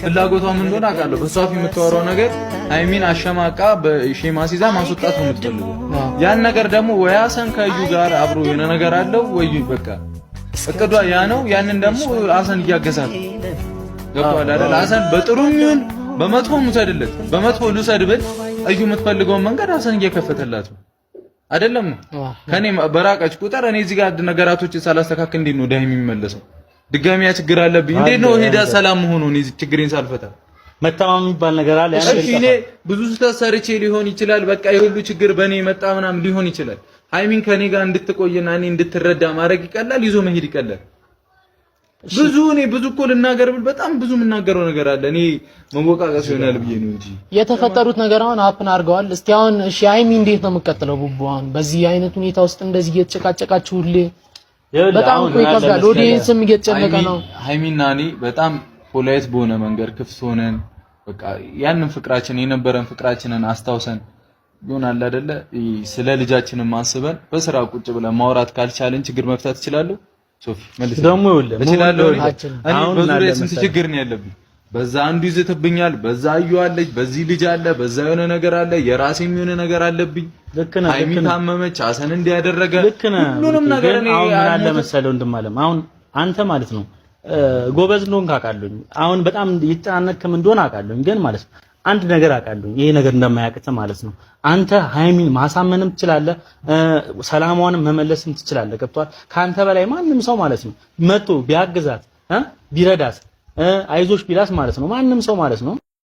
ፍላጎቷ ምን እንደሆነ አውቃለሁ። በሷ ፊት የምታወራው ነገር ሃይሚን አሸማቃ በሼማ ሲዛ ማስወጣት ነው የምትፈልገው። ያን ነገር ደግሞ ወይ ሀሰን ከዩ ጋር አብሮ የሆነ ነገር አለው ወይ በቃ እቅዷ ያ ነው። ያንን ደግሞ ሀሰን እያገዛት ገብቷል አይደል? ሀሰን በጥሩም ይሁን በመጥፎም ውሰድለት፣ በመጥፎ ልውሰድበት እዩ የምትፈልገውን መንገድ ሀሰን እየከፈተላት ነው አይደለም? ከኔ በራቀች ቁጥር እኔ እዚህ ጋር ነገራቶችን ሳላስተካክል እንዴት ነው ዳይም የሚመለሰው? ድጋሚ ያ ችግር አለብኝ እንዴት ነው ሄዳ ሰላም መሆኑ ነው? እዚህ ችግሬን ሳልፈታ መተማመን የሚባል ነገር አለ። እኔ ብዙ ስተሰርቼ ሊሆን ይችላል፣ በቃ የሁሉ ችግር በኔ መጣ ምናምን ሊሆን ይችላል። ሃይሚን ከኔ ጋር እንድትቆይና እኔ እንድትረዳ ማድረግ ይቀላል፣ ይዞ መሄድ ይቀላል። ብዙ እኮ ልናገር ብል በጣም ብዙ የምናገረው ነገር አለ። እኔ መወቃቀስ ይሆናል ብዬ ነው እንጂ የተፈጠሩት ነገር አሁን አፕን አድርገዋል። እስቲ አሁን እሺ ሃይሚ እንዴት ነው የምትቀጥለው? ቡቡ አሁን በዚህ አይነት ሁኔታ ውስጥ እንደዚህ እየተጨቃጨቃችሁልኝ በጣም እኮ ይከብዳል። ኦዲየንስም እየተጨነቀ ነው። ሃይሚና እኔ በጣም ፖላይት በሆነ መንገድ ክፍት ሆነን በቃ ያንን ፍቅራችን የነበረን ፍቅራችንን አስታውሰን ይሆናል አይደለ? ስለ ልጃችንን ማስበን በስራ ቁጭ ብለን ማውራት ካልቻለን ችግር መፍታት ይችላል። ሶፊ መልስ ደግሞ አሁን በዙሪያ ስንት ችግር ነው ያለብኝ። በዛ አንዱ ይዘትብኛል፣ በዛ አዩ አለች፣ በዚህ ልጅ አለ፣ በዛ የሆነ ነገር አለ፣ የራሴም የሆነ ነገር አለብኝ። ሃይሚ ታመመች፣ ሀሰን እንዲያደረገ ሁሉንም ነገር እኔ አለ መሰለው እንደማለም አሁን አንተ ማለት ነው ጎበዝ እንደሆንክ አውቃለሁ። አሁን በጣም ይጣነከም እንደሆነ አውቃለሁ። ግን ማለት ነው አንድ ነገር አውቃለሁ፣ ይሄ ነገር እንደማያቅተ ማለት ነው። አንተ ሃይሚን ማሳመንም ትችላለህ፣ ሰላሟንም መመለስም ትችላለህ። ገብቷል? ካንተ በላይ ማንም ሰው ማለት ነው መጥቶ ቢያግዛት ቢረዳት አይዞሽ ቢላስ ማለት ነው ማንም ሰው ማለት ነው